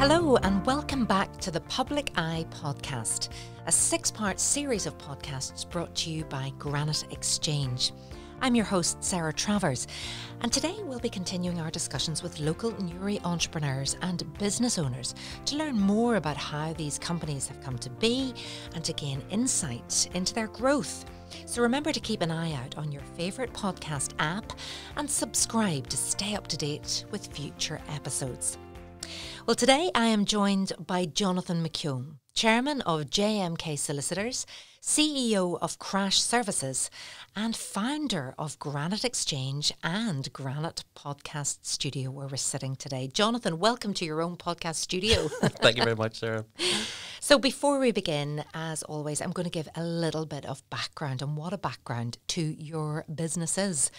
Hello and welcome back to the Public Eye Podcast, a 6-part series of podcasts brought to you by Granite Exchange. I'm your host, Sarah Travers, and today we'll be continuing our discussions with local Newry entrepreneurs and business owners to learn more about how these companies have come to be and to gain insight into their growth. So remember to keep an eye out on your favourite podcast app and subscribe to stay up to date with future episodes. Well, today I am joined by Jonathan McKeown, Chairman of JMK Solicitors, CEO of Crash Services and founder of Granite Exchange and Granite Podcast Studio, where we're sitting today. Jonathan, welcome to your own podcast studio. Thank you very much, Sarah. So before we begin, as always, I'm going to give a little bit of background on what a background to your business is.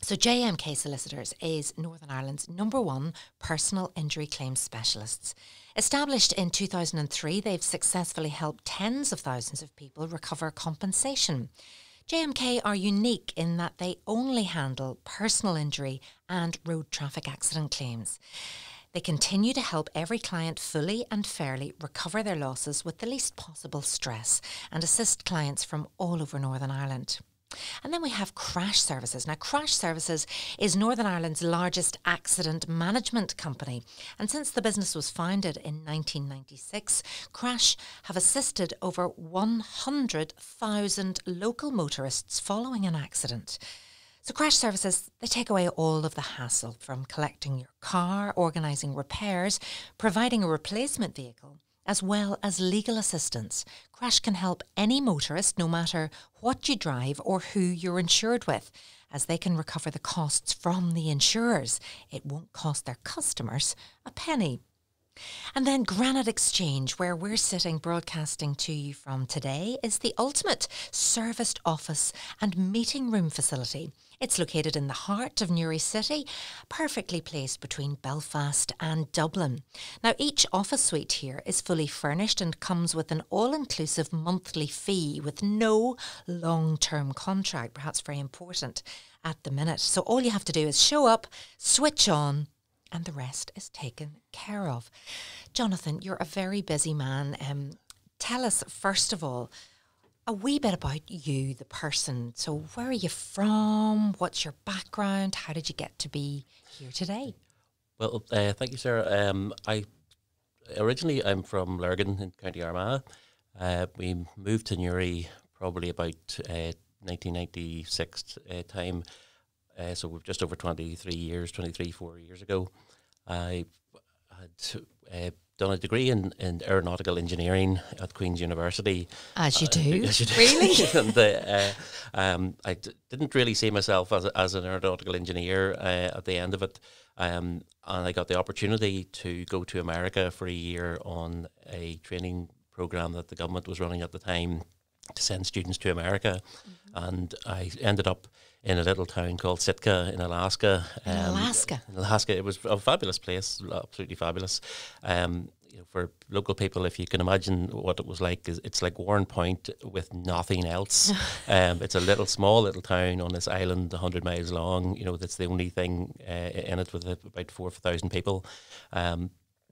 So JMK Solicitors is Northern Ireland's #1 personal injury claims specialists. Established in 2003, they've successfully helped tens of thousands of people recover compensation. JMK are unique in that they only handle personal injury and road traffic accident claims. They continue to help every client fully and fairly recover their losses with the least possible stress and assist clients from all over Northern Ireland. And then we have Crash Services. Now, Crash Services is Northern Ireland's largest accident management company. And since the business was founded in 1996, Crash have assisted over 100,000 local motorists following an accident. So Crash Services, they take away all of the hassle from collecting your car, organising repairs, providing a replacement vehicle, as well as legal assistance. Crash can help any motorist, no matter what you drive or who you're insured with, as they can recover the costs from the insurers. It won't cost their customers a penny. And then Granite Exchange, where we're sitting broadcasting to you from today, is the ultimate serviced office and meeting room facility. It's located in the heart of Newry City, perfectly placed between Belfast and Dublin. Now, each office suite here is fully furnished and comes with an all-inclusive monthly fee with no long-term contract, perhaps very important at the minute. So all you have to do is show up, switch on, and the rest is taken care of. Jonathan, you're a very busy man. Tell us, first of all, a wee bit about you, the person. So where are you from? What's your background? How did you get to be here today? Well, thank you, Sarah. I'm from Lurgan in County Armagh. We moved to Newry probably about 1996 time. So we're just over 4 years ago. I had done a degree in aeronautical engineering at Queen's University. As you do. As you do. Really? And I didn't really see myself as an aeronautical engineer at the end of it. And I got the opportunity to go to America for a year on a training program that the government was running at the time to send students to America. Mm-hmm. And I ended up in a little town called Sitka in Alaska. In Alaska, it was a fabulous place, absolutely fabulous. For local people, if you can imagine what it was like, it's like Warren Point with nothing else. It's a small little town on this island, 100 miles long. That's the only thing in it, with about 4,000 people. So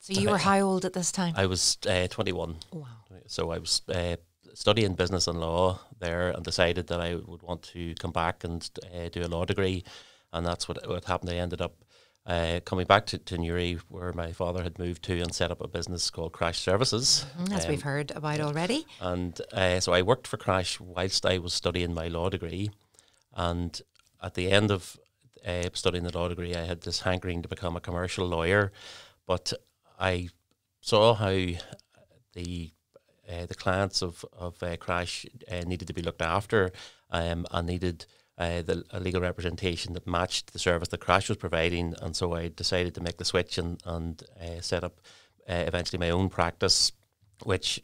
you were how old at this time? I was 21. Wow. So I was studying business and law there, and decided that I would want to come back and do a law degree, and that's what happened. I ended up coming back to Newry, where my father had moved to, and set up a business called Crash Services. Mm-hmm, as we've heard about already. And so I worked for Crash whilst I was studying my law degree, and at the end of studying the law degree, I had this hankering to become a commercial lawyer, but I saw how the clients of Crash needed to be looked after, and needed a legal representation that matched the service that Crash was providing. And so I decided to make the switch and set up eventually my own practice, which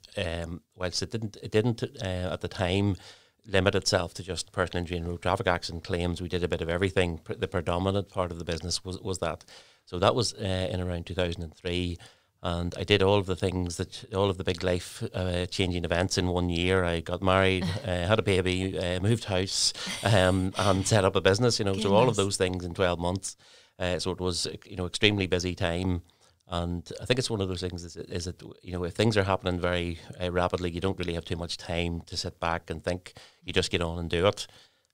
whilst it didn't at the time limit itself to just personal injury and road traffic accident claims. We did a bit of everything. The predominant part of the business was that. So that was in around 2003. And I did all of the things all of the big life changing events in 1 year. I got married, had a baby, moved house, and set up a business, so all of those things in 12 months. So it was, extremely busy time. And I think it's one of those things is that, you know, if things are happening very rapidly, you don't really have too much time to sit back and think. You just get on and do it.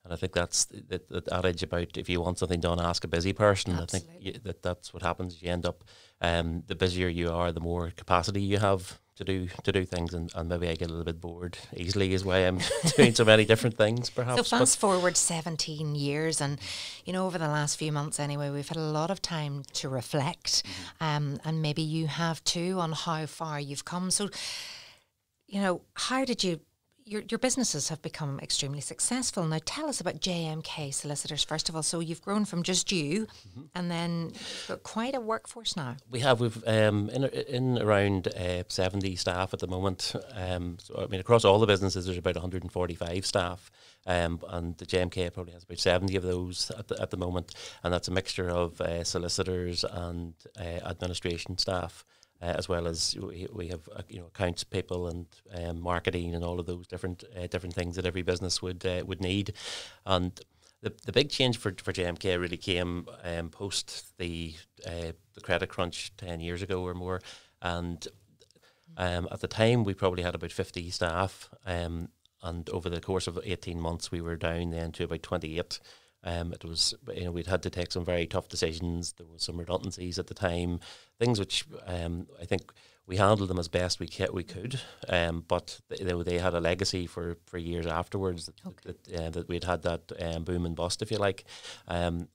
And I think that's the adage about if you want something done, ask a busy person. Absolutely. I think that's what happens. You end up, the busier you are, the more capacity you have to do things, and maybe I get a little bit bored easily is why I'm doing so many different things, perhaps. So fast forward 17 years, and you know, over the last few months anyway, we've had a lot of time to reflect, and maybe you have too, on how far you've come. So, you know, how did you? Your businesses have become extremely successful. Now tell us about JMK Solicitors first of all. So you've grown from just you, and then you've got quite a workforce now. We've in around 70 staff at the moment. So I mean, across all the businesses, there's about 145 staff, and the JMK probably has about 70 of those at the moment, and that's a mixture of solicitors and administration staff. As well as we have accounts people and marketing and all of those different things that every business would need. And the big change for JMK really came post the credit crunch 10 years ago or more. And at the time we probably had about 50 staff, and over the course of 18 months we were down then to about 28. It was, we'd had to take some very tough decisions. There was some redundancies at the time, things which I think we handled them as best we could. But they had a legacy for years afterwards that we'd had that boom and bust, if you like, and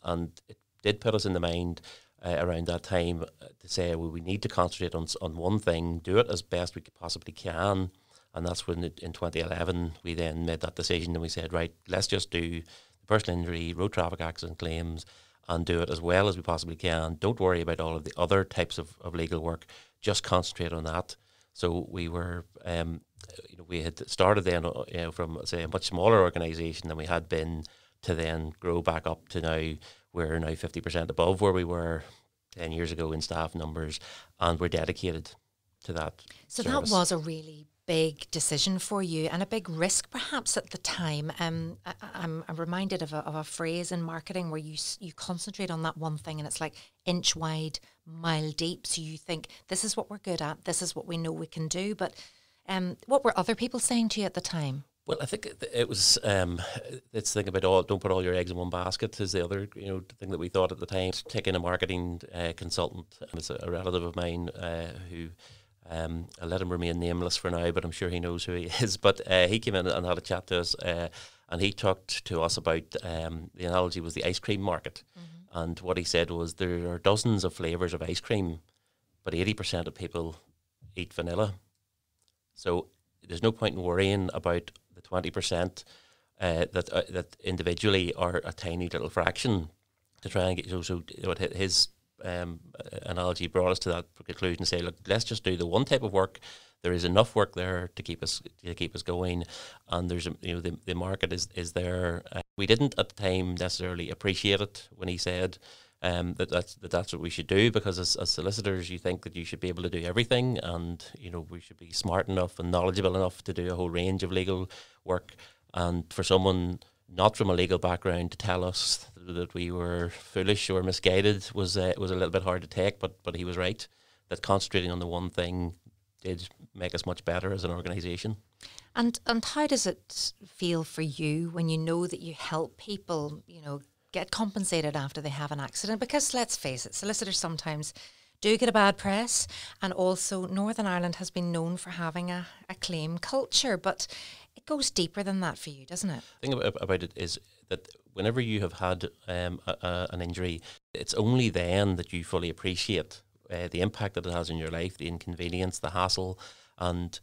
it did put us in the mind around that time to say, well, we need to concentrate on one thing, do it as best we possibly can. And that's when in 2011 we then made that decision, and we said, right, let's just do personal injury, road traffic accident claims, and do it as well as we possibly can. Don't worry about all of the other types of legal work. Just concentrate on that. So we were, we had started then, from say a much smaller organisation than we had been, to then grow back up to now. We're now 50% above where we were 10 years ago in staff numbers, and we're dedicated to that. So service. that was a really big decision for you, and a big risk perhaps at the time. I'm reminded of a phrase in marketing where you concentrate on that one thing, and it's like inch wide, mile deep. So you think, this is what we're good at, this is what we know we can do. But what were other people saying to you at the time? Well, I think it was it's the thing about don't put all your eggs in one basket is the other thing that we thought at the time. Taking a marketing consultant, it's a relative of mine who. I'll let him remain nameless for now, but I'm sure he knows who he is. But he came in and had a chat to us, and he talked to us about the analogy was the ice cream market. Mm-hmm. And what he said was there are dozens of flavours of ice cream, but 80% of people eat vanilla. So there's no point in worrying about the 20% that individually are a tiny little fraction to try and get. So his analogy brought us to that conclusion to say, look, let's just do the one type of work. There is enough work there to keep us going, and there's the market is there. We didn't at the time necessarily appreciate it when he said that's what we should do, because as solicitors you think that you should be able to do everything, and we should be smart enough and knowledgeable enough to do a whole range of legal work. And for someone not from a legal background to tell us that we were foolish or misguided was a little bit hard to take, but he was right, that concentrating on the one thing did make us much better as an organisation. And how does it feel for you when you know that you help people, get compensated after they have an accident? Because let's face it, solicitors sometimes do get a bad press, and also Northern Ireland has been known for having a claim culture, but it goes deeper than that for you, doesn't it? The thing about it is that whenever you have had an injury, it's only then that you fully appreciate the impact that it has in your life, the inconvenience, the hassle, and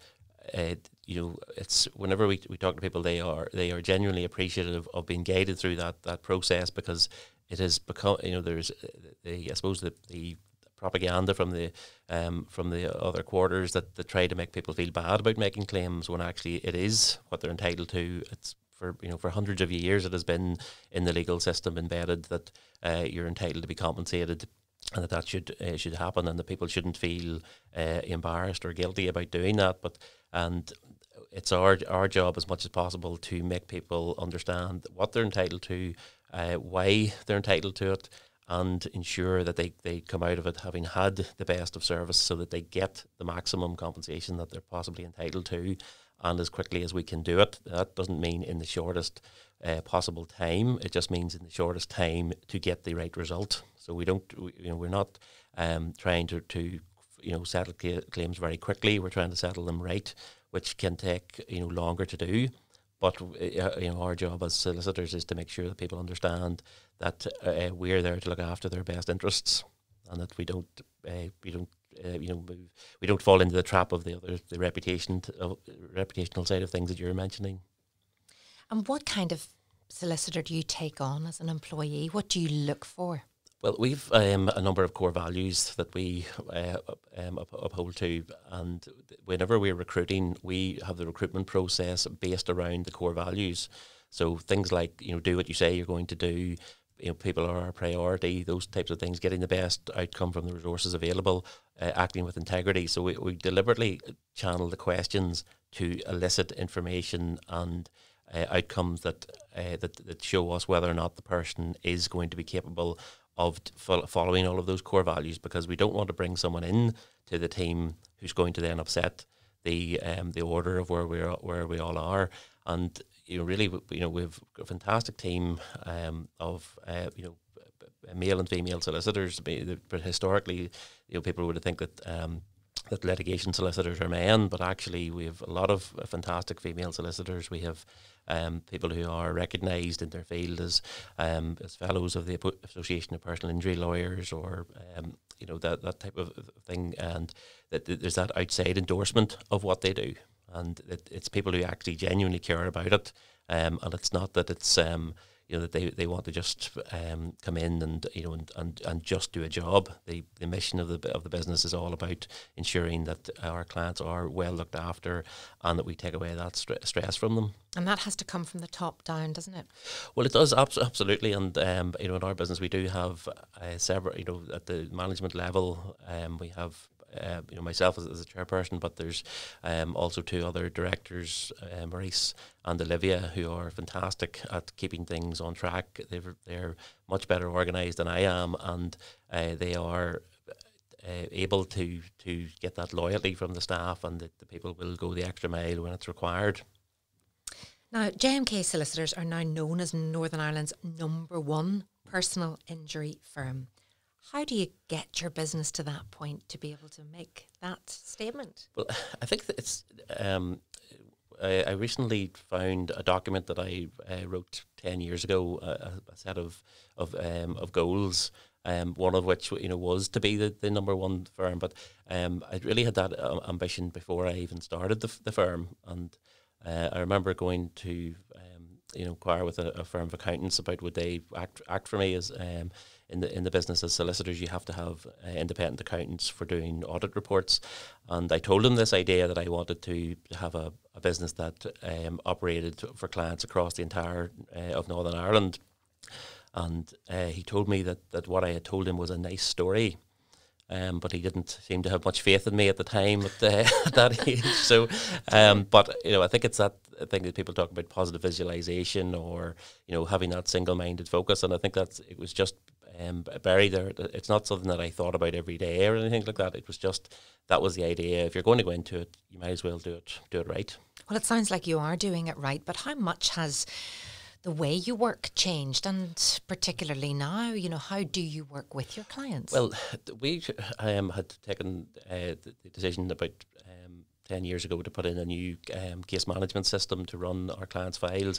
it's whenever we talk to people, they are genuinely appreciative of being guided through that process, because it has become there's I suppose the propaganda from the other quarters that try to make people feel bad about making claims, when actually it is what they're entitled to. It's for hundreds of years it has been in the legal system embedded that you're entitled to be compensated, and that should happen, and that people shouldn't feel embarrassed or guilty about doing that. And it's our job as much as possible to make people understand what they're entitled to, why they're entitled to it, and ensure that they come out of it having had the best of service, so that they get the maximum compensation that they're possibly entitled to, and as quickly as we can do it. That doesn't mean in the shortest possible time. It just means in the shortest time to get the right result. So we're not trying to settle claims very quickly. We're trying to settle them right, which can take longer to do. But our job as solicitors is to make sure that people understand that we're there to look after their best interests, and that we don't fall into the trap of the reputational side of things that you're mentioning. And what kind of solicitor do you take on as an employee? What do you look for? Well, we've a number of core values that we uphold to, and whenever we're recruiting, we have the recruitment process based around the core values. So things like, do what you say you're going to do, people are our priority, those types of things, getting the best outcome from the resources available, acting with integrity. So we deliberately channel the questions to elicit information and outcomes that show us whether or not the person is going to be capable of following all of those core values, because we don't want to bring someone in to the team who's going to then upset the order of where we all are. And really, we've a fantastic team of male and female solicitors. But historically, people would think that that litigation solicitors are men, but actually we have a lot of fantastic female solicitors. We have people who are recognised in their field as fellows of the Association of Personal Injury Lawyers, or that type of thing, and that there's that outside endorsement of what they do, and it's people who actually genuinely care about it, and it's not that it's that they want to just come in and just do a job. The mission of the business is all about ensuring that our clients are well looked after, and that we take away that stress from them. And that has to come from the top down, doesn't it? Well, it does, absolutely. And in our business, we do have several. At the management level, we have. Myself as a chairperson, but there's also two other directors, Maurice and Olivia, who are fantastic at keeping things on track. They're much better organised than I am, and they are able to get that loyalty from the staff, and that the people will go the extra mile when it's required. Now, JMK Solicitors are now known as Northern Ireland's #1 personal injury firm. How do you get your business to that point to be able to make that statement? Well, I think that it's. I recently found a document that I wrote 10 years ago, a set of goals. One of which was to be the #1 firm, but I really had that ambition before I even started the firm, and I remember going to inquire with a firm of accountants about would they act for me as in the business as solicitors. You have to have independent accountants for doing audit reports, and I told him this idea that I wanted to have a business that operated for clients across the entire of Northern Ireland, and he told me that what I had told him was a nice story. But he didn't seem to have much faith in me at the time at that age. So, but I think it's that thing that people talk about, positive visualization, or having that single-minded focus. And I think it was just buried there. It's not something that I thought about every day or anything like that. It was just that was the idea. If you're going to go into it, you might as well do it right. Well, it sounds like you are doing it right. But how much has the way you work changed, and particularly now, how do you work with your clients? Well, we had taken the decision about 10 years ago to put in a new case management system to run our clients' files,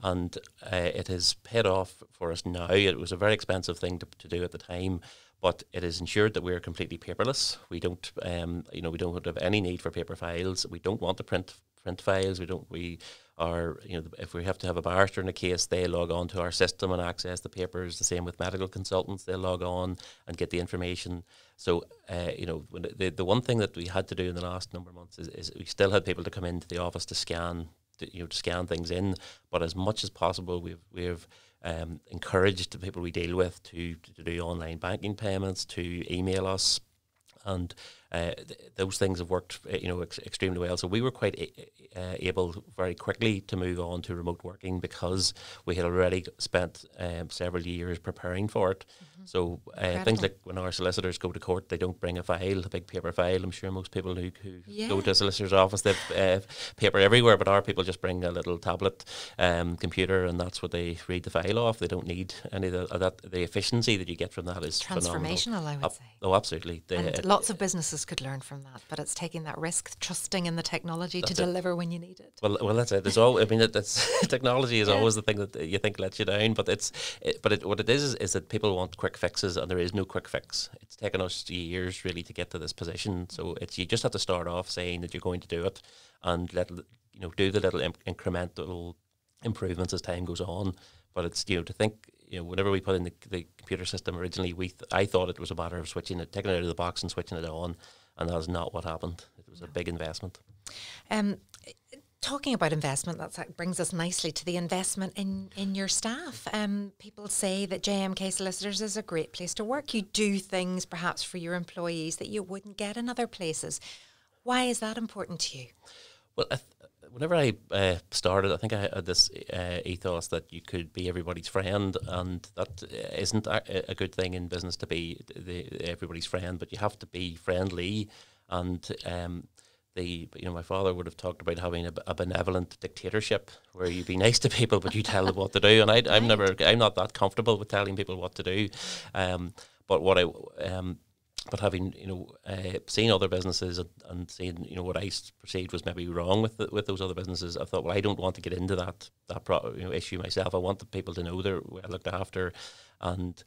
and it has paid off for us now. It was a very expensive thing to do at the time, but it has ensured that we're completely paperless. We don't, we don't have any need for paper files. We don't want to print files. We are, if we have to have a barrister in a case, they log on to our system and access the papers. The same with medical consultants; they log on and get the information. So, the one thing that we had to do in the last number of months is we still had people to come into the office to scan, to scan things in. But as much as possible, we've encouraged the people we deal with to do online banking payments, to email us. And those things have worked, extremely well. So we were quite able very quickly to move on to remote working, because we had already spent several years preparing for it. Mm-hmm. So things like when our solicitors go to court, they don't bring a big paper file. I'm sure most people who go to a solicitor's office, they've paper everywhere, but our people just bring a little tablet computer, and that's what they read the file off. They don't need any of that. The efficiency that you get from that is transformational, phenomenal. I would say. Oh, absolutely. And lots of businesses could learn from that, but it's taking that risk, trusting in the technology to deliver when you need it. Well, that's it. There's technology is always the thing that you think lets you down, but what it is that people want quick fixes, and there is no quick fix. It's taken us years really to get to this position. So you just have to start off saying that you're going to do it, and do the little incremental improvements as time goes on. But it's to think whenever we put in the computer system originally, I thought it was a matter of taking it out of the box and switching it on, and that is not what happened. It was a big investment. Talking about investment, that brings us nicely to the investment in your staff. People say that JMK Solicitors is a great place to work. You do things perhaps for your employees that you wouldn't get in other places. Why is that important to you? Well, whenever I started, I think I had this ethos that you could be everybody's friend, and that isn't a good thing in business to be everybody's friend, but you have to be friendly. And my father would have talked about having a benevolent dictatorship where you be nice to people, but you tell them what to do. And I'm not that comfortable with telling people what to do. But having seen other businesses and seeing what I perceived was maybe wrong with those other businesses, I thought, well, I don't want to get into that issue myself. I want the people to know they're well looked after, and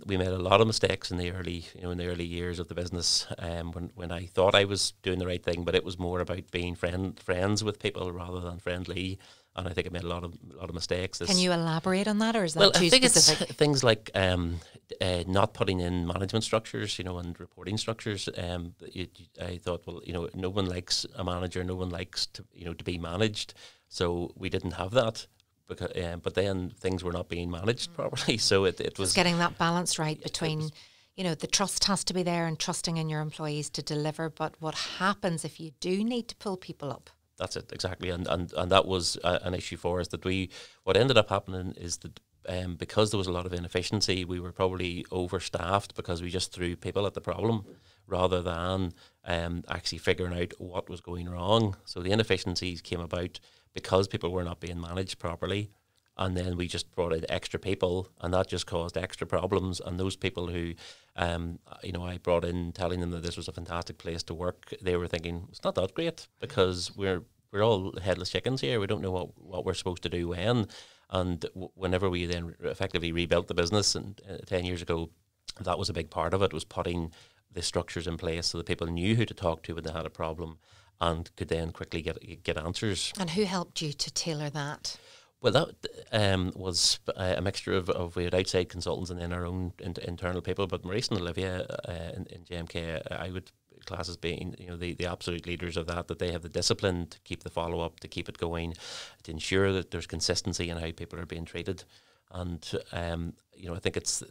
we made a lot of mistakes in the early years of the business when I thought I was doing the right thing, but it was more about being friends with people rather than friendly. And I think I made a lot of mistakes. Can you elaborate on that, or is that too specific? It's things like not putting in management structures, and reporting structures. I thought, well, no one likes a manager, no one likes to be managed, so we didn't have that. Because, but then things were not being managed properly, so it was just getting that balance right between. The trust has to be there and trusting in your employees to deliver. But what happens if you do need to pull people up? That's it, exactly. And that was an issue for us. What ended up happening is that because there was a lot of inefficiency, we were probably overstaffed because we just threw people at the problem rather than actually figuring out what was going wrong. So the inefficiencies came about because people were not being managed properly. And then we just brought in extra people, and that just caused extra problems. And those people who, I brought in telling them that this was a fantastic place to work, they were thinking, it's not that great because we're all headless chickens here. We don't know what we're supposed to do when. And whenever we then effectively rebuilt the business, and 10 years ago, that was a big part of it, was putting the structures in place so that people knew who to talk to when they had a problem and could then quickly get answers. And who helped you to tailor that? Well, that was a mixture of we had outside consultants and then our own internal people. But Maurice and Olivia in JMK, I would class as being the absolute leaders of that they have the discipline to keep the follow up, to keep it going, to ensure that there's consistency in how people are being treated. And I think it's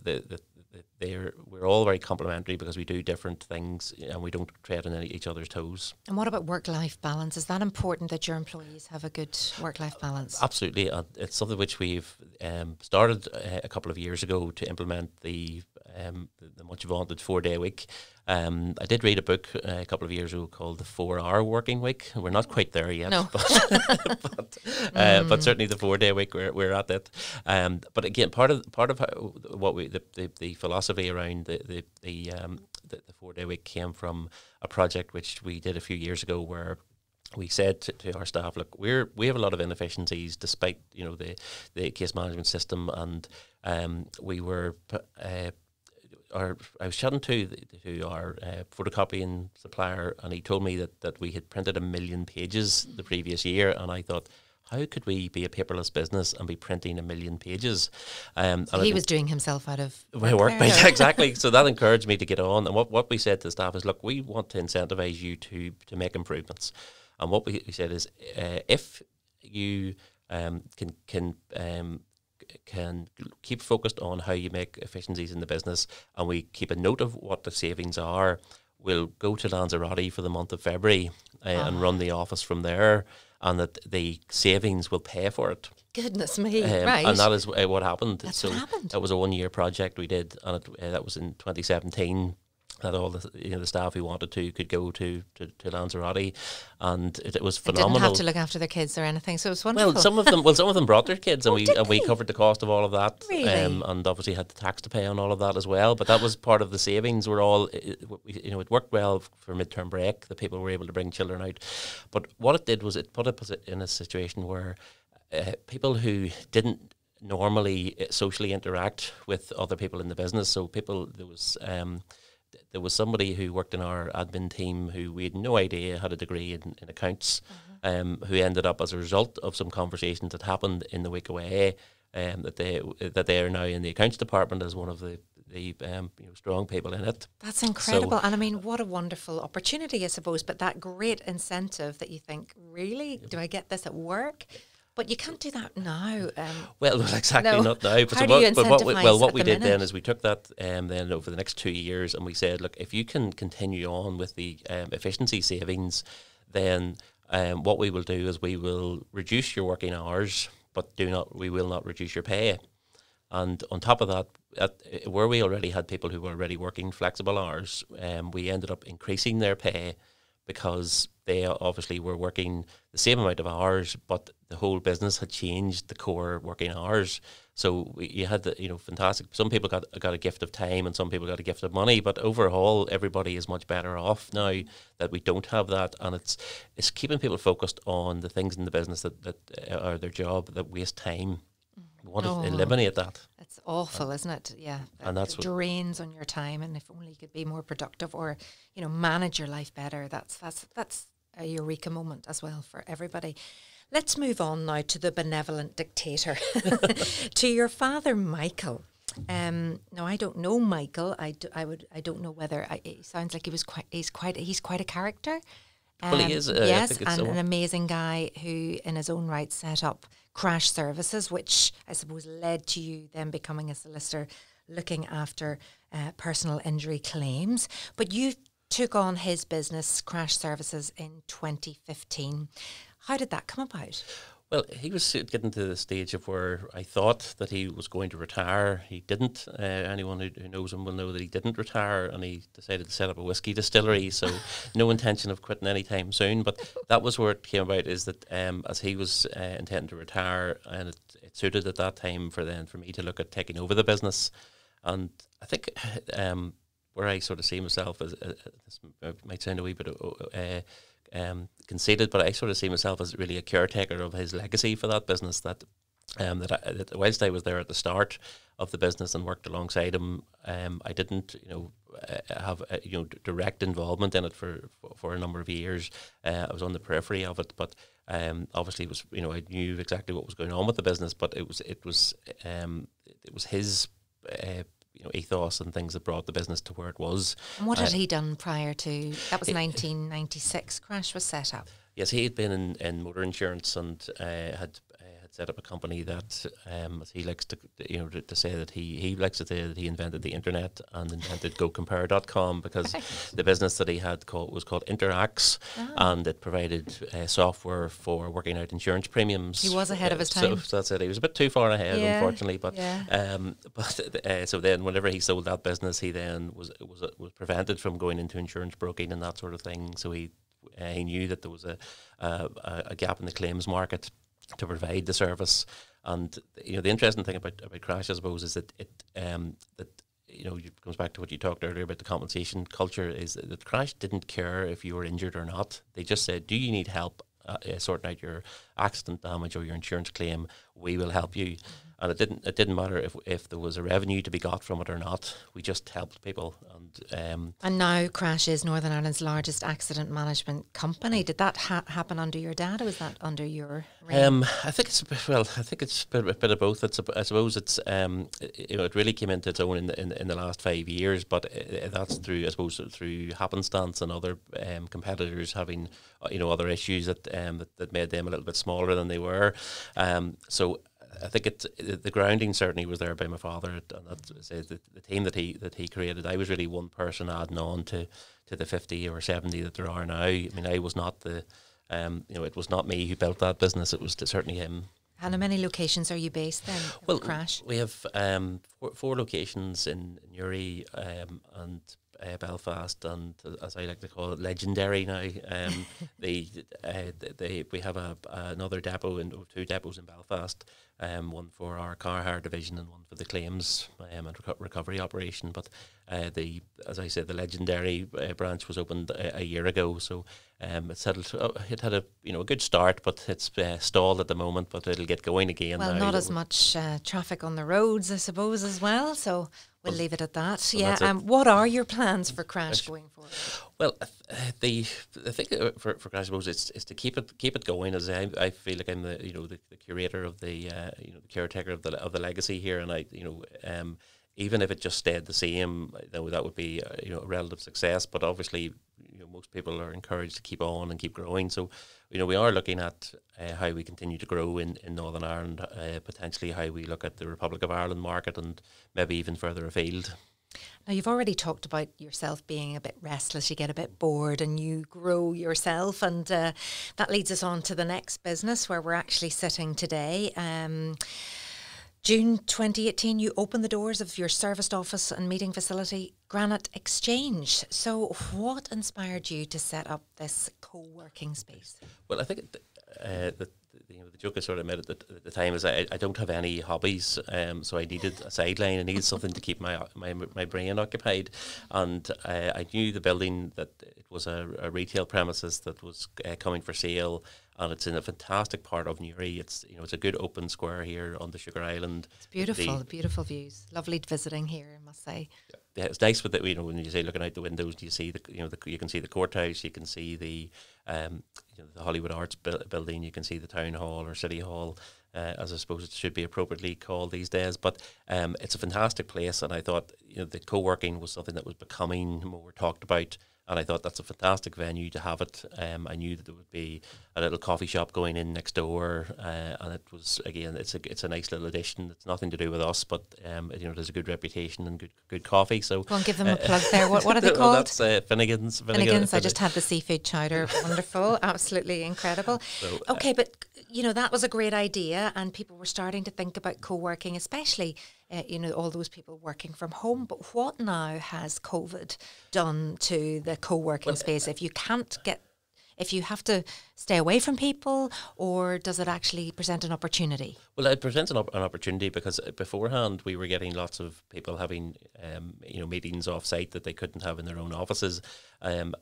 we're all very complementary because we do different things and we don't tread on each other's toes. And what about work-life balance? Is that important that your employees have a good work-life balance? Absolutely. It's something which we've started a couple of years ago to implement the much vaunted 4-day week. I did read a book a couple of years ago called The 4-Hour Working Week. We're not quite there yet, no. but certainly the 4-day week we're at it. But again, part of what the philosophy around the 4-day week came from a project which we did a few years ago where we said to our staff, look, we have a lot of inefficiencies despite the case management system, and we were. I was chatting to our photocopying supplier, and he told me that we had printed 1 million pages the previous year, and I thought, how could we be a paperless business and be printing 1 million pages? So he was doing himself out of work. Exactly. So that encouraged me to get on. And what we said to the staff is, look, we want to incentivize you to make improvements. And what we said is, if you can keep focused on how you make efficiencies in the business, and we keep a note of what the savings are, we'll go to Lanzarote for the month of February and run the office from there. and that the savings will pay for it. Goodness me, right. And that is what happened. That's so what happened. That was a 1-year project we did, and that was in 2017. That all the staff who wanted to could go to Lanzarote, and it was phenomenal. They didn't have to look after their kids or anything, so it was wonderful. Well, some of them brought their kids, and we covered the cost of all of that, really? And obviously had the tax to pay on all of that as well. But that was part of the savings. It worked well for midterm break. The people were able to bring children out, but what it did was it put us in a situation where people who didn't normally socially interact with other people in the business. So there was somebody who worked in our admin team who we had no idea had a degree in accounts, who ended up as a result of some conversations that happened in the week away, that they are now in the accounts department as one of the strong people in it. That's incredible. And I mean, what a wonderful opportunity, I suppose, but that great incentive that you think, really, do I get this at work? But you can't do that now. Well, exactly, no. Not now. How do you incentivise what we did minute? then is we took that then over the next 2 years, and we said, look, if you can continue on with the efficiency savings, then what we will do is we will reduce your working hours, but we will not reduce your pay. And on top of that, where we already had people who were already working flexible hours, we ended up increasing their pay, because they obviously were working the same amount of hours, but the whole business had changed the core working hours. So you had fantastic. Some people got a gift of time, and some people got a gift of money. But overall, everybody is much better off now that we don't have that, and it's keeping people focused on the things in the business that are their job that waste time. We want to eliminate that. It's awful, isn't it? Yeah, and that's drains on your time. And if only you could be more productive, or manage your life better. That's a eureka moment as well for everybody. Let's move on now to the benevolent dictator, to your father, Michael. Now, I don't know Michael. I don't know whether it sounds like he's quite a character. Well, he is. Yes, I think and an amazing guy who, in his own right, set up Crash Services, which I suppose led to you then becoming a solicitor looking after personal injury claims. But you took on his business, Crash Services, in 2015. How did that come about? Well, he was getting to the stage of where I thought that he was going to retire. He didn't. Anyone who knows him will know that he didn't retire, and he decided to set up a whiskey distillery, so no intention of quitting anytime soon. But that was where it came about, is that as he was intending to retire, and it suited at that time for me to look at taking over the business. And I think where I sort of see myself as this might sound a wee bit conceited, but I sort of see myself as really a caretaker of his legacy for that business. That whilst I was there at the start of the business and worked alongside him, I didn't have direct involvement in it for a number of years. I was on the periphery of it, but obviously it was I knew exactly what was going on with the business, but it was his ethos and things that brought the business to where it was. And what had he done prior to that? Was 1996 Crash was set up. Yes, he had been in motor insurance, and had set up a company that, as he likes to say, that he likes to say that he invented the internet and invented GoCompare.com, because the business that he had was called Interax, and it provided software for working out insurance premiums. He was ahead of his time. So that's it. He was a bit too far ahead, unfortunately. But so then, whenever he sold that business, he then was prevented from going into insurance broking and that sort of thing. So he knew that there was a gap in the claims market to provide the service. And the interesting thing about Crash, I suppose, is that it comes back to what you talked earlier about the compensation culture, is that Crash didn't care if you were injured or not. They just said, do you need help sorting out your accident damage or your insurance claim? We will help you. And it didn't matter if there was a revenue to be got from it or not. We just helped people. And now Crash is Northern Ireland's largest accident management company. Did that happen under your dad, or was that under your reign? I think it's a bit of both. I suppose it's it really came into its own in the last 5 years, but that's through happenstance and other competitors having other issues that made them a little bit smaller than they were. So I think the grounding certainly was there by my father, and the team that he created. I was really one person adding on to the 50 or 70 that there are now. I mean, I was not the it was not me who built that business. It was certainly him. And how many locations are you based in? Well, Crash? we have four locations in Newry and Belfast, and as I like to call it, legendary now. We have another depot and two depots in Belfast. One for our car hire division and one for the claims and recovery operation. But as I said, the legendary branch was opened a year ago, so it settled. It had a good start, but it's stalled at the moment. But it'll get going again. Well, now. not as much traffic on the roads, I suppose, as well. So we'll leave it at that. Yeah. What are your plans for Crash going forward? Well, the thing for Crash, I suppose, is to keep it going. As I feel like I'm the curator of the caretaker of the legacy here, and even if it just stayed the same, that would be a relative success. But obviously, most people are encouraged to keep on and keep growing. So, we are looking at how we continue to grow in Northern Ireland, potentially how we look at the Republic of Ireland market and maybe even further afield. Now, you've already talked about yourself being a bit restless, you get a bit bored and you grow yourself, and that leads us on to the next business where we're actually sitting today. June 2018, you opened the doors of your serviced office and meeting facility, Granite Exchange. So what inspired you to set up this co-working space? Well, I think the joke I sort of made at the time is I don't have any hobbies, so I needed a sideline. I needed something to keep my brain occupied, and I knew the building, that it was a retail premises that was coming for sale, and it's in a fantastic part of Newry. It's it's a good open square here on the Sugar Island. It's beautiful, beautiful views. Lovely visiting here, I must say. Yeah, it's nice with the, when you say looking out the windows, you see you can see the courthouse, you can see the the Hollywood Arts building, you can see the town hall or city hall, as I suppose it should be appropriately called these days. But it's a fantastic place, and I thought the co-working was something that was becoming more talked about. And I thought that's a fantastic venue to have it. I knew that there would be a little coffee shop going in next door, and it was, again, it's a nice little addition. It's nothing to do with us, but there's a good reputation and good coffee. So go and give them a plug there. What are they called? Well, that's Finnegan's. Finnegan's. I just had the seafood chowder. Wonderful, absolutely incredible. So, okay, but that was a great idea, and people were starting to think about co-working, especially. All those people working from home. But what now has COVID done to the co-working space? If you have to stay away from people, or does it actually present an opportunity? Well, it presents an opportunity, because beforehand we were getting lots of people having meetings off site that they couldn't have in their own offices.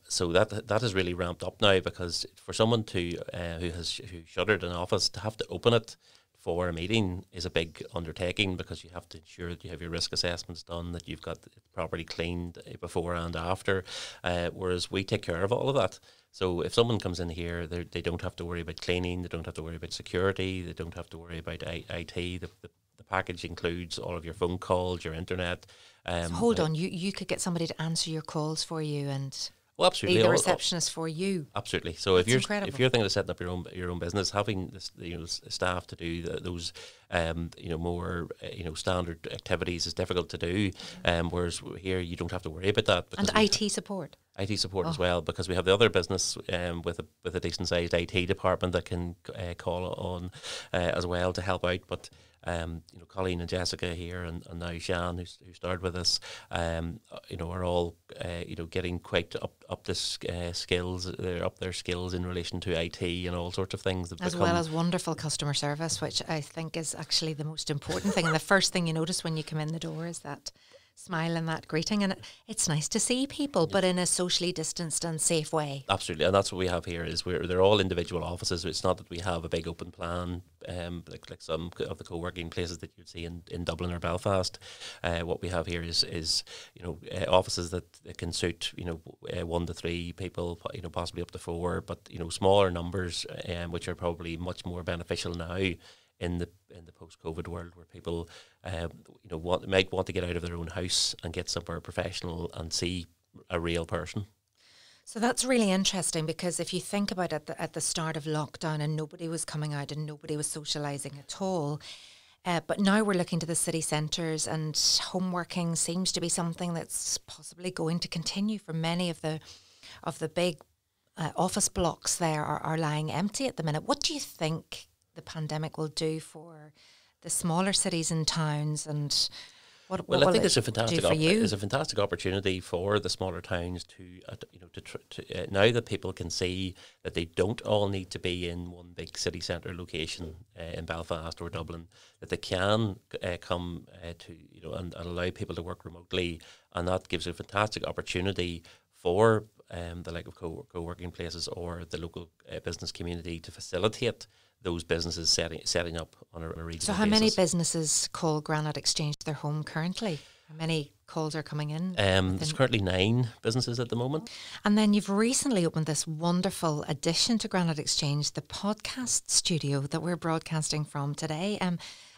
So that has really ramped up now, because for someone who shuttered an office, to have to open it for a meeting is a big undertaking, because you have to ensure that you have your risk assessments done, that you've got it properly cleaned before and after, whereas we take care of all of that. So if someone comes in here, they don't have to worry about cleaning, they don't have to worry about security, they don't have to worry about IT. The package includes all of your phone calls, your internet. So hold on, you could get somebody to answer your calls for you and... Well, absolutely. Be the receptionist for you. Absolutely. So if you're thinking of setting up your own business, having staff to do those more standard activities is difficult to do. Whereas here you don't have to worry about that. And IT support. IT support as well, because we have the other business with a decent sized IT department that can call on as well to help out. But Colleen and Jessica here, and now Shan, who started with us, are all getting quite up the skills. They're up their skills in relation to IT and all sorts of things. As well as wonderful customer service, which I think is actually the most important thing. And the first thing you notice when you come in the door is that smile and that greeting, and it's nice to see people, but in a socially distanced and safe way. Absolutely, and that's what we have here. They're all individual offices. It's not that we have a big open plan, like some of the co-working places that you'd see in Dublin or Belfast. What we have here is offices that can suit 1 to 3 people, possibly up to 4, but smaller numbers, which are probably much more beneficial now in the post-COVID world, where people might want to get out of their own house and get somewhere professional and see a real person. So that's really interesting, because if you think about it, at the start of lockdown, and nobody was coming out and nobody was socialising at all, but now we're looking to the city centres, and home working seems to be something that's possibly going to continue for many of the big office blocks there are lying empty at the minute. What do you think the pandemic will do for the smaller cities and towns, and what Well, I think it's a fantastic opportunity for the smaller towns to now that people can see that they don't all need to be in one big city centre location in Belfast or Dublin, that they can come to and allow people to work remotely, and that gives a fantastic opportunity for the like of co-working places or the local business community to facilitate those businesses setting up on a regional basis. So how many businesses call Granite Exchange their home currently? How many calls are coming in? There's currently 9 businesses at the moment. And then you've recently opened this wonderful addition to Granite Exchange, the podcast studio that we're broadcasting from today.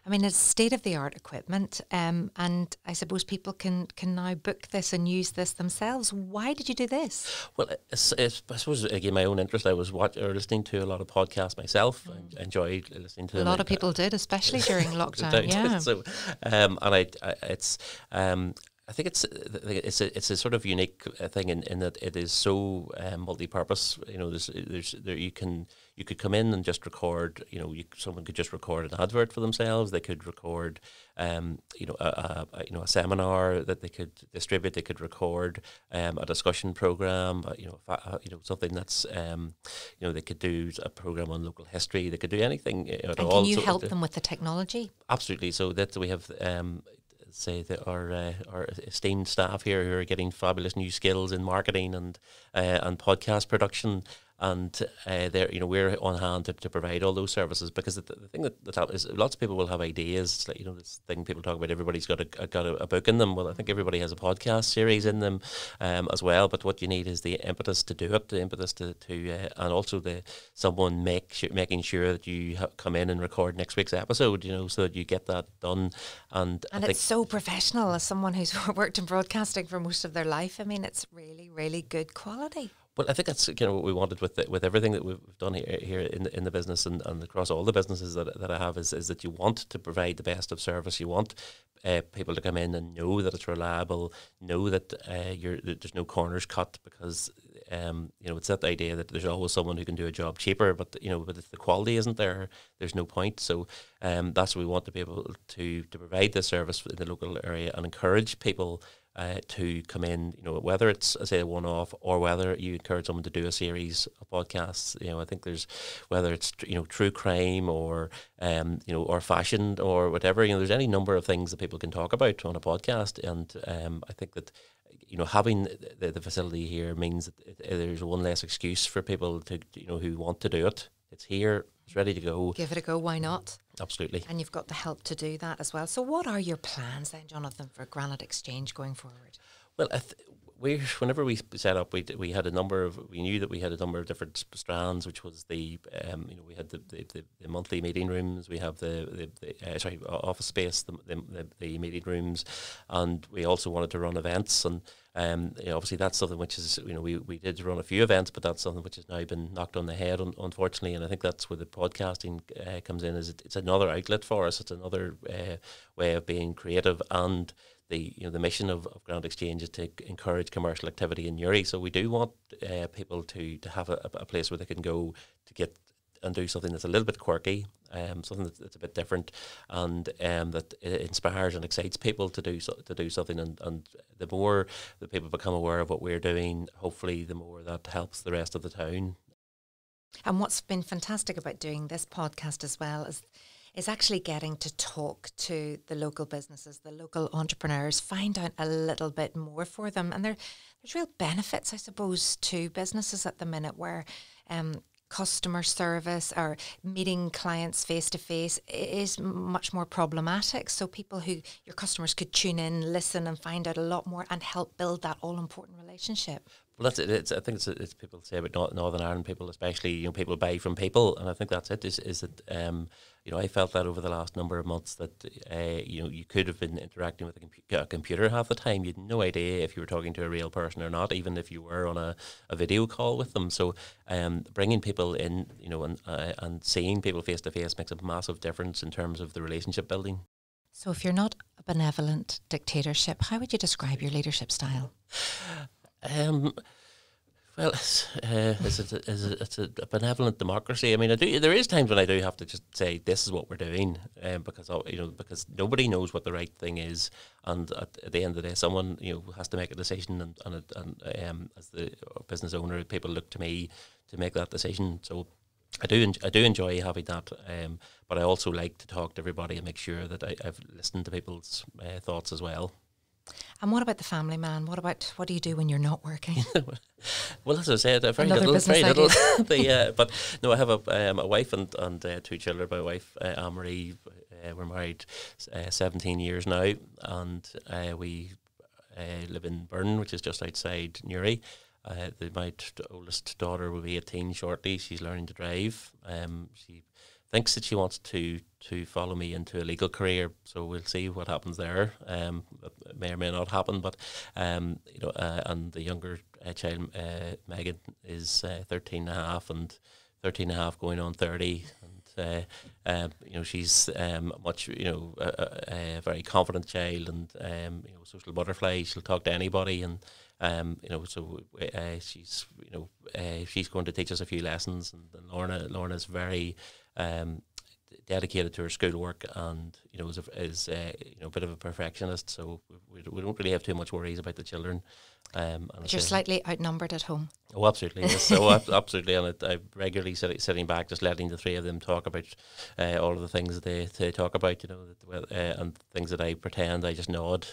I mean, it's state-of-the-art equipment, and I suppose people can now book this and use this themselves. Why did you do this? Well, I suppose, again, my own interest. I was listening to a lot of podcasts myself. I enjoyed listening to them. A lot of people did, especially during lockdown, yeah. So, I think it's a sort of unique thing in that it is so multi-purpose. You could come in and just record. Someone could just record an advert for themselves. They could record, a seminar that they could distribute. They could record a discussion program. Something that's they could do a program on local history. They could do anything at all. Can you help them with the technology? Absolutely. So that we have. Say that our esteemed staff here who are getting fabulous new skills in marketing and podcast production, and we're on hand to provide all those services, because the thing that happens is lots of people will have ideas. It's like this thing people talk about, everybody's got a book in them. Well, I think everybody has a podcast series in them as well, but what you need is the impetus to do it, the impetus to and also someone making sure that you come in and record next week's episode, so that you get that done. And it's so professional. As someone who's worked in broadcasting for most of their life, I mean, it's really, really good quality. Well, I think that's what we wanted with everything that we've done here in the business and across all the businesses that I have is that you want to provide the best of service. You want people to come in and know that it's reliable, know that that there's no corners cut, because it's that idea that there's always someone who can do a job cheaper, but if the quality isn't there, there's no point. So that's what we want to be able to provide this service in the local area and encourage people to come in, whether it's, I say, a one-off or whether you encourage someone to do a series of podcasts. I think there's, whether it's, true crime or, or fashion or whatever, there's any number of things that people can talk about on a podcast. And I think that, having the facility here means that there's one less excuse for people to, who want to do it. It's here, it's ready to go. Give it a go, why not? Absolutely. And you've got the help to do that as well. So what are your plans then, Jonathan, for Granite Exchange going forward? Well, whenever we set up, we knew that we had a number of different strands, which was we had the monthly meeting rooms, we have the office space, the meeting rooms, and we also wanted to run events. And obviously that's something which is, we did run a few events, but that's something which has now been knocked on the head, unfortunately. And I think that's where the podcasting comes in. It's another outlet for us. It's another way of being creative, and the mission of Granite Exchange is to encourage commercial activity in Uri. So we do want people to have a place where they can go to get and do something that's a little bit quirky, something that's a bit different, and that it inspires and excites people to do something. And the more that people become aware of what we're doing, hopefully the more that helps the rest of the town. And what's been fantastic about doing this podcast as well is actually getting to talk to the local businesses, the local entrepreneurs, find out a little bit more for them. And there's real benefits, I suppose, to businesses at the minute where customer service or meeting clients face to face is much more problematic. So your customers could tune in, listen and find out a lot more and help build that all important relationship. Well, that's it. I think it's people say about Northern Ireland people, especially, people buy from people, and I think that's it. Is that I felt that over the last number of months that you could have been interacting with a computer half the time. You had no idea if you were talking to a real person or not, even if you were on a video call with them. So bringing people in, and seeing people face to face makes a massive difference in terms of the relationship building. So if you're not a benevolent dictatorship, how would you describe your leadership style? Well, it's a benevolent democracy. I mean, there is times when I do have to just say this is what we're doing, because nobody knows what the right thing is, and at the end of the day, someone has to make a decision, and as the business owner, people look to me to make that decision. So I do enjoy having that, but I also like to talk to everybody and make sure that I've listened to people's thoughts as well. And what about the family man? What do you do when you're not working? Well, as I said, very Another little. business But no, I have a wife and 2 children. My wife, Anne-Marie, we're married 17 years now, and we live in Burn, which is just outside Newry. My oldest daughter will be 18 shortly. She's learning to drive. She thinks that she wants to follow me into a legal career, so we'll see what happens there. That may or may not happen, but and the younger child, Megan, is 13 and a half, and 13 and a half going on 30, and she's much a very confident child, and social butterfly. She'll talk to anybody, and so she's going to teach us a few lessons, and Lorna's very dedicated to her schoolwork, and is a bit of a perfectionist, so we don't really have too much worries about the children. But you're slightly outnumbered at home. Oh, absolutely, yes. So absolutely, and I'm regularly sitting back, just letting the three of them talk about all of the things that they talk about, and things that I pretend, I just nod.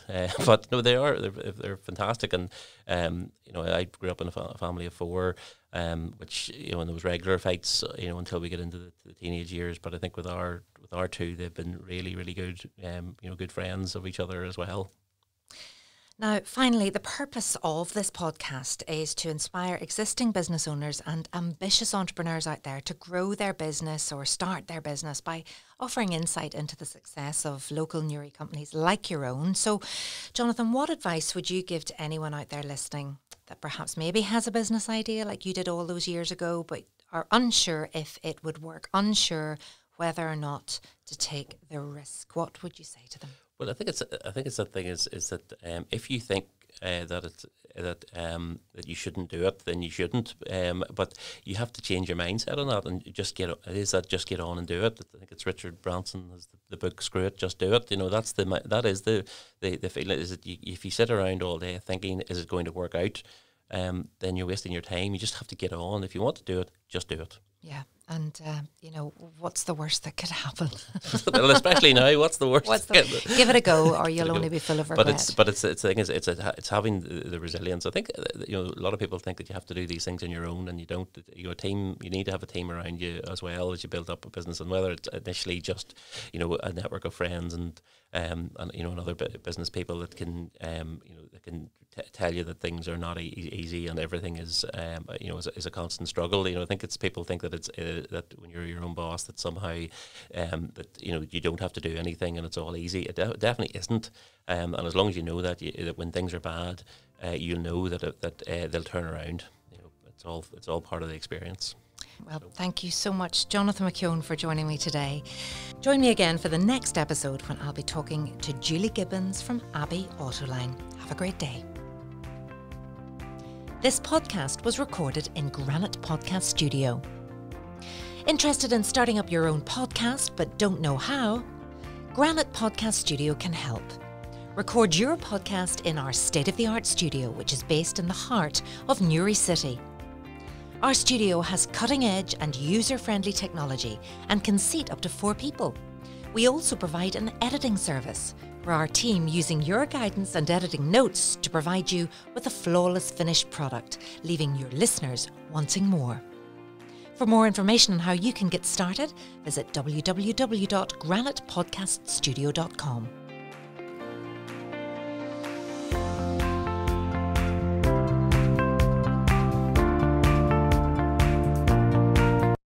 But no, they're fantastic, and I grew up in a family of 4. Which and there was regular fights until we get into the teenage years, but I think with our 2, they've been really, really good good friends of each other as well. Now, finally, the purpose of this podcast is to inspire existing business owners and ambitious entrepreneurs out there to grow their business or start their business by offering insight into the success of local Newry companies like your own. So, Jonathan, what advice would you give to anyone out there listening that perhaps maybe has a business idea like you did all those years ago, but are unsure if it would work, unsure whether or not to take the risk? What would you say to them? Well, I think it's the thing is that if you think that you shouldn't do it, then you shouldn't. But you have to change your mindset on that, and just get on and do it. I think it's Richard Branson has the book "Screw It, Just Do It." That is the feeling is that if you sit around all day thinking, is it going to work out, then you're wasting your time. You just have to get on. If you want to do it, just do it. Yeah. And, what's the worst that could happen? Well, especially now, what's the worst? Give it a go, or you'll only be full of regret. But it's having the resilience. I think a lot of people think that you have to do these things on your own, and you don't. You're a team. You need to have a team around you as well as you build up a business. And whether it's initially just a network of friends and other business people that can that can tell you that things are not easy and everything is is a constant struggle. I think people think that it's that when you're your own boss that somehow that you don't have to do anything and it's all easy. It definitely isn't. And as long as you know that when things are bad, you'll know that they'll turn around. It's all part of the experience. Well, thank you so much, Jonathan McKeown, for joining me today. Join me again for the next episode when I'll be talking to Julie Gibbons from Abbey Autoline. Have a great day. This podcast was recorded in Granite Podcast Studio. Interested in starting up your own podcast but don't know how? Granite Podcast Studio can help. Record your podcast in our state-of-the-art studio, which is based in the heart of Newry City. Our studio has cutting-edge and user-friendly technology and can seat up to 4 people. We also provide an editing service for our team, using your guidance and editing notes to provide you with a flawless finished product, leaving your listeners wanting more. For more information on how you can get started, visit www.granitepodcaststudio.com.